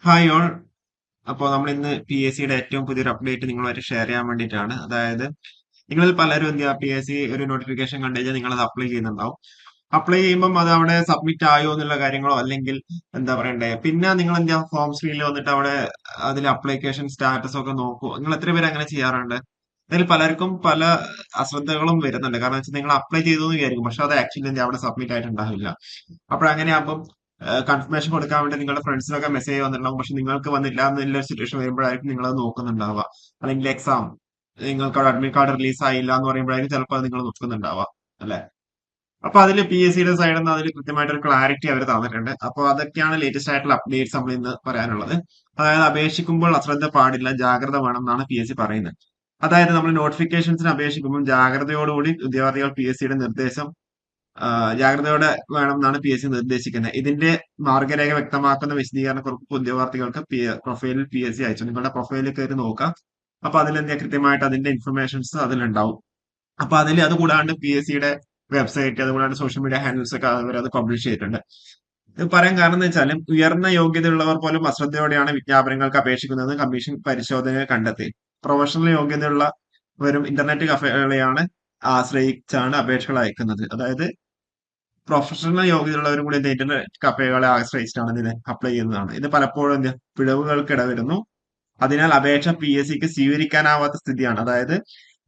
Hi all. അപ്പോൾ നമ്മൾ ഇന്ന് പി എസ് സിയുടെ ഏറ്റവും പുതിയൊരു അപ്ഡേറ്റ് നിങ്ങളുമായിട്ട് ഷെയർ ചെയ്യാൻ വേണ്ടിയിട്ടാണ്. അതായത് നിങ്ങളിൽ പലരും എന്ത് പി എസ് സി ഒരു നോട്ടിഫിക്കേഷൻ കണ്ടു കഴിഞ്ഞാൽ നിങ്ങൾ അത് അപ്ലൈ ചെയ്യുന്നുണ്ടാവും. അപ്ലൈ ചെയ്യുമ്പം അത് അവിടെ സബ്മിറ്റ് ആയോ എന്നുള്ള കാര്യങ്ങളോ അല്ലെങ്കിൽ എന്താ പറയണ്ടേ, പിന്നെ നിങ്ങൾ എന്താ ഫോം സ്ക്രീനിൽ വന്നിട്ട് അവിടെ അതിൽ അപ്ലിക്കേഷൻ സ്റ്റാറ്റസ് ഒക്കെ നോക്കൂ. നിങ്ങൾ എത്ര പേര് അങ്ങനെ ചെയ്യാറുണ്ട്? അതിൽ പലർക്കും പല അശ്രദ്ധകളും വരുന്നുണ്ട്. കാരണം വെച്ചാൽ നിങ്ങൾ അപ്ലൈ ചെയ്തു എന്ന് വിചാരിക്കും, പക്ഷെ അത് ആക്ച്വലി എന്താ അവിടെ സബ്മിറ്റ് ആയിട്ടുണ്ടാവില്ല. അപ്പോഴങ്ങനെയാകുമ്പോൾ കൺഫർമേഷൻ കൊടുക്കാൻ വേണ്ടി നിങ്ങളുടെ ഫ്രണ്ട്സിനൊക്കെ മെസ്സേജ് വന്നിട്ടുണ്ടാവും, പക്ഷെ നിങ്ങൾക്ക് വന്നില്ല എന്നുള്ള സിറ്റുവേഷൻ വരുമ്പോഴായിരിക്കും നിങ്ങൾ അത് നോക്കുന്നുണ്ടാവുക. അല്ലെങ്കിൽ എക്സാം നിങ്ങൾക്ക് അവിടെ അഡ്മിറ്റ് കാർഡ് റിലീസ് ആയില്ല എന്ന് പറയുമ്പോഴായിരിക്കും ചിലപ്പോൾ അത് നിങ്ങൾ നോക്കുന്നുണ്ടാവുക, അല്ലെ? അപ്പൊ അതിൽ പി എസ് സിയുടെ സൈഡിൽ നിന്ന് അതിൽ കൃത്യമായിട്ടൊരു ക്ലാരിറ്റി അവർ തന്നിട്ടുണ്ട്. അപ്പോൾ അതൊക്കെയാണ് ലേറ്റസ്റ്റ് ആയിട്ടുള്ള അപ്ഡേറ്റ്സ് നമ്മൾ ഇന്ന് പറയാനുള്ളത്. അതായത് അപേക്ഷിക്കുമ്പോൾ അശ്രദ്ധ പാടില്ല, ജാഗ്രത വേണം എന്നാണ് പി എസ് സി പറയുന്നത്. അതായത് നമ്മൾ നോട്ടിഫിക്കേഷൻസിന് അപേക്ഷിക്കുമ്പോൾ ജാഗ്രതയോടുകൂടി ഉദ്യോഗാർത്ഥികൾ പി എസ് സിയുടെ നിർദ്ദേശം ജാഗ്രതയോടെ വേണം എന്നാണ് പി എസ് സി നിർദ്ദേശിക്കുന്നത്. ഇതിന്റെ മാർഗരേഖ വ്യക്തമാക്കുന്ന വിശദീകരണക്കുറിപ്പ് ഉദ്യോഗാർത്ഥികൾക്ക് പ്രൊഫൈലിൽ പി എസ് സി അയച്ചു. നിങ്ങളുടെ പ്രൊഫൈലിൽ കയറി നോക്കാം. അപ്പൊ അതിലെന്താ കൃത്യമായിട്ട് അതിന്റെ ഇൻഫർമേഷൻസ് അതിലുണ്ടാവും. അപ്പൊ അതിൽ അത് കൂടാണ്ട് പി എസ് സിയുടെ വെബ്സൈറ്റ്, അതുകൂടാണ്ട് സോഷ്യൽ മീഡിയ ഹാൻഡിൽസ് ഒക്കെ അത് പബ്ലിഷ് ചെയ്തിട്ടുണ്ട്. ഇത് പറയാൻ കാരണം എന്ന് വെച്ചാൽ ഉയർന്ന യോഗ്യതയുള്ളവർ പോലും അശ്രദ്ധയോടെയാണ് വിജ്ഞാപനങ്ങൾക്ക് അപേക്ഷിക്കുന്നത് കമ്മീഷൻ പരിശോധന കണ്ടെത്തി. പ്രൊഫഷണൽ യോഗ്യതയുള്ളവരും ഇന്റർനെറ്റ് കഫേകളെയാണ് ആശ്രയിച്ചാണ് അപേക്ഷകൾ അയക്കുന്നത്. അതായത് പ്രൊഫഷണൽ യോഗ്യതയുള്ളവരും കൂടി ഇന്റർനെറ്റ് കഫേകളെ ആശ്രയിച്ചിട്ടാണ് ഇതിന് അപ്ലൈ ചെയ്യുന്നതാണ്. ഇത് പലപ്പോഴും പിഴവുകൾക്ക് ഇടവരുന്നു. അതിനാൽ അപേക്ഷ പി എസ് സിക്ക് സ്വീകരിക്കാനാവാത്ത സ്ഥിതിയാണ്. അതായത്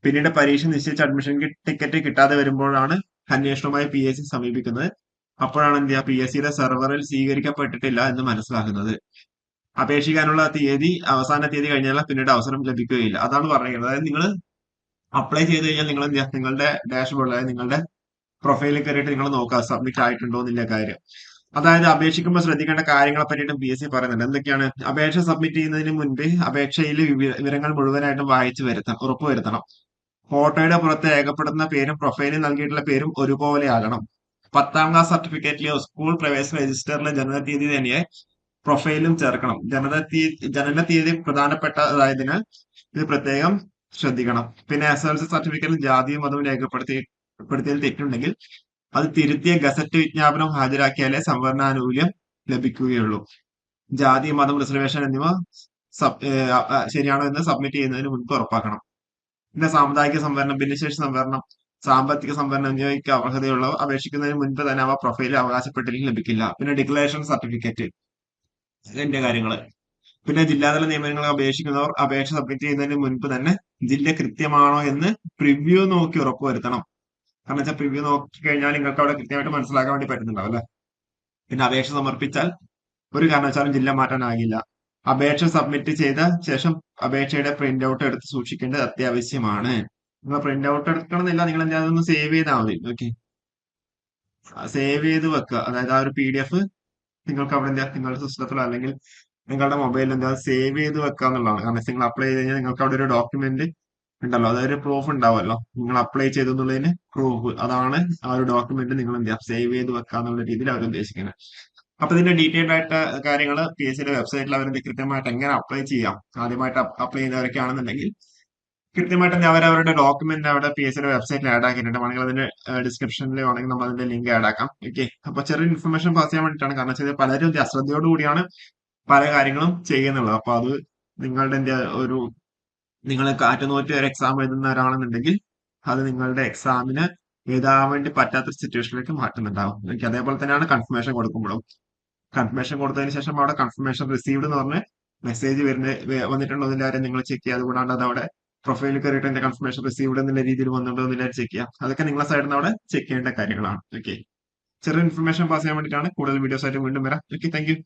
പിന്നീട് പരീക്ഷ നിശ്ചയിച്ച അഡ്മിഷൻ ടിക്കറ്റ് കിട്ടാതെ വരുമ്പോഴാണ് അന്വേഷണവുമായി പി എസ് സി സമീപിക്കുന്നത്. അപ്പോഴാണ് പി എസ് സിയുടെ സെർവറിൽ സ്വീകരിക്കപ്പെട്ടിട്ടില്ല എന്ന് മനസ്സിലാക്കുന്നത്. അപേക്ഷിക്കാനുള്ള അവസാന തീയതി കഴിഞ്ഞാൽ പിന്നീട് അവസരം ലഭിക്കുകയില്ല. അതാണ് പറയുന്നത്. അതായത് നിങ്ങൾ അപ്ലൈ ചെയ്ത് കഴിഞ്ഞാൽ നിങ്ങൾ നിങ്ങളുടെ ഡാഷ്ബോർഡിൽ, അതായത് നിങ്ങളുടെ പ്രൊഫൈലിൽ കയറിയിട്ട് നിങ്ങൾ നോക്കുക സബ്മിറ്റ് ആയിട്ടുണ്ടോ എന്നുള്ള കാര്യം. അതായത് അപേക്ഷിക്കുമ്പോൾ ശ്രദ്ധിക്കേണ്ട കാര്യങ്ങളെ പറ്റിയിട്ടും പി എസ് സി പറയുന്നുണ്ട്. എന്തൊക്കെയാണ്? അപേക്ഷ സബ്മിറ്റ് ചെയ്യുന്നതിന് മുൻപ് അപേക്ഷയിൽ വിവരങ്ങൾ മുഴുവനായിട്ടും വായിച്ചു ഉറപ്പുവരുത്തണം. ഫോട്ടോയുടെ പുറത്ത് രേഖപ്പെടുന്ന പേരും പ്രൊഫൈലിൽ നൽകിയിട്ടുള്ള പേരും ഒരുപോലെ ആകണം. 10ാം ക്ലാസ് സർട്ടിഫിക്കറ്റിലെയോ സ്കൂൾ പ്രവേശന രജിസ്റ്ററിലെ ജനനത്തീയതി തന്നെ പ്രൊഫൈലും ചേർക്കണം. ജനനത്തീയതി പ്രധാനപ്പെട്ടതായതിനാൽ ഇത് പ്രത്യേകം ശ്രദ്ധിക്കണം. പിന്നെ എസ് എൽ സി സർട്ടിഫിക്കറ്റിൽ ജാതിയും മതവും രേഖപ്പെടുത്തിയതിൽ തെറ്റുണ്ടെങ്കിൽ അത് തിരുത്തിയ ഗസറ്റ് വിജ്ഞാപനം ഹാജരാക്കിയാലേ സംവരണാനുകൂല്യം ലഭിക്കുകയുള്ളൂ. ജാതി, മതം, റിസർവേഷൻ എന്നിവ ശരിയാണോ എന്ന് സബ്മിറ്റ് ചെയ്യുന്നതിന് മുൻപ് ഉറപ്പാക്കണം. പിന്നെ സാമുദായിക സംവരണം, ഭിന്നശേഷി സംവരണം, സാമ്പത്തിക സംവരണം എന്നിവയ്ക്ക് അർഹതയുള്ളവർ അപേക്ഷിക്കുന്നതിന് മുൻപ് തന്നെ അവ പ്രൊഫൈലിൽ അവകാശപ്പെട്ടില്ലെങ്കിൽ ലഭിക്കില്ല. പിന്നെ ഡിക്ലറേഷൻ സർട്ടിഫിക്കറ്റ്, ഇതിന്റെ കാര്യങ്ങള്. പിന്നെ ജില്ലാതല നിയമനങ്ങൾ അപേക്ഷിക്കുന്നവർ അപേക്ഷ സബ്മിറ്റ് ചെയ്യുന്നതിന് മുൻപ് തന്നെ ജില്ല കൃത്യമാണോ എന്ന് പ്രിവ്യൂ നോക്കി ഉറപ്പുവരുത്തണം. കാരണം വെച്ചാൽ പ്രിവ്യൂ നോക്കി കഴിഞ്ഞാൽ നിങ്ങൾക്ക് അവിടെ കൃത്യമായിട്ട് മനസ്സിലാക്കാൻ വേണ്ടി പറ്റുന്നുണ്ടാവും, അല്ലെ? പിന്നെ അപേക്ഷ സമർപ്പിച്ചാൽ ഒരു കാരണവശാലും ജില്ല മാറ്റാനാകില്ല. അപേക്ഷ സബ്മിറ്റ് ചെയ്ത ശേഷം അപേക്ഷയുടെ പ്രിന്റ് ഔട്ട് എടുത്ത് സൂക്ഷിക്കേണ്ടത് അത്യാവശ്യമാണ്. നിങ്ങൾ പ്രിന്റ് ഔട്ട് എടുക്കണമെന്നില്ല, നിങ്ങൾ എന്താ അതൊന്ന് സേവ് ചെയ്താൽ മതി. ഓക്കെ, സേവ് ചെയ്ത് വെക്കുക. അതായത് ആ ഒരു പി ഡി എഫ് നിങ്ങൾക്ക് അവിടെ നിങ്ങളുടെ സിസ്റ്റത്തിലോ അല്ലെങ്കിൽ നിങ്ങളുടെ മൊബൈലിൽ സേവ് ചെയ്ത് വെക്കുക എന്നുള്ളതാണ്. കാരണം നിങ്ങൾ അപ്ലൈ ചെയ്ത് കഴിഞ്ഞാൽ നിങ്ങൾക്ക് അവിടെ ഒരു ഡോക്യുമെന്റ് ഉണ്ടല്ലോ, അതൊരു പ്രൂഫ് ഉണ്ടാവുമല്ലോ, നിങ്ങൾ അപ്ലൈ ചെയ്തു എന്നുള്ളതിന് പ്രൂഫ്. അതാണ് ആ ഒരു ഡോക്യുമെന്റ് നിങ്ങൾ സേവ് ചെയ്ത് വെക്കുക എന്നുള്ള രീതിയിൽ അവർ ഉദ്ദേശിക്കുന്നത്. അപ്പൊ ഇതിന്റെ ഡീറ്റെയിൽഡ് ആയിട്ട് കാര്യങ്ങൾ പി എസ് സിയുടെ വെബ്സൈറ്റിൽ അവർ കൃത്യമായിട്ട് എങ്ങനെ അപ്ലൈ ചെയ്യാം, ആദ്യമായിട്ട് അപ്ലൈ ചെയ്യുന്നവരൊക്കെ ആണെന്നുണ്ടെങ്കിൽ കൃത്യമായിട്ട് അവരവരുടെ ഡോക്യുമെന്റ് അവിടെ പി എസ് സിയുടെ വെബ്സൈറ്റിൽ ആഡ് ആക്കിയിട്ടുണ്ട്. വേണമെങ്കിൽ അതിന്റെ ഡിസ്ക്രിപ്ഷനിൽ വേണമെങ്കിൽ നമ്മൾ അതിന്റെ ലിങ്ക് ആഡ് ആക്കാം. ഓക്കെ, അപ്പൊ ചെറിയ ഇൻഫർമേഷൻ പാസ് ചെയ്യാൻ വേണ്ടിയിട്ടാണ്. കാരണം വെച്ചാൽ പലരും അശ്രദ്ധയോടുകൂടിയാണ് പല കാര്യങ്ങളും ചെയ്യുന്നുള്ളത്. അപ്പൊ അത് നിങ്ങളുടെ ഒരു നിങ്ങൾ കാറ്റുനോറ്റ് ഒരു എക്സാം എഴുതുന്നവരാണെന്നുണ്ടെങ്കിൽ അത് നിങ്ങളുടെ എക്സാമിന് എഴുതാൻ വേണ്ടി പറ്റാത്ത സിറ്റുവേഷനിലേക്ക് മാറ്റുന്നുണ്ടാവും. അതേപോലെ തന്നെയാണ് കൺഫർമേഷൻ കൊടുക്കുമ്പോഴും. കൺഫർമേഷൻ കൊടുത്തതിന് ശേഷം അവിടെ കൺഫർമേഷൻ റിസീവ്ഡ് എന്ന് പറഞ്ഞ് മെസ്സേജ് വന്നിട്ടുണ്ടോ എന്നുള്ള കാര്യം നിങ്ങൾ ചെക്ക് ചെയ്യുക. അതുകൂടാണ്ട് അത് അവിടെ പ്രൊഫൈലിൽ കയറിയിട്ട് എന്റെ കൺഫർമേഷൻ റിസീവ്ഡ് എന്നുള്ള രീതിയിൽ വന്നിട്ടുണ്ടോ എന്നുള്ള ചെക്ക് ചെയ്യാം. അതൊക്കെ നിങ്ങളെ സൈഡിൽ നിന്ന് അവിടെ ചെക്ക് ചെയ്യേണ്ട കാര്യങ്ങളാണ്. ഓക്കെ, ചെറിയ ഇൻഫർമേഷൻ പാസ് ചെയ്യാൻ വേണ്ടിയിട്ടാണ്. കൂടുതൽ വീഡിയോസ് ആയിട്ട് വീണ്ടും വരാം. Okay, thank you.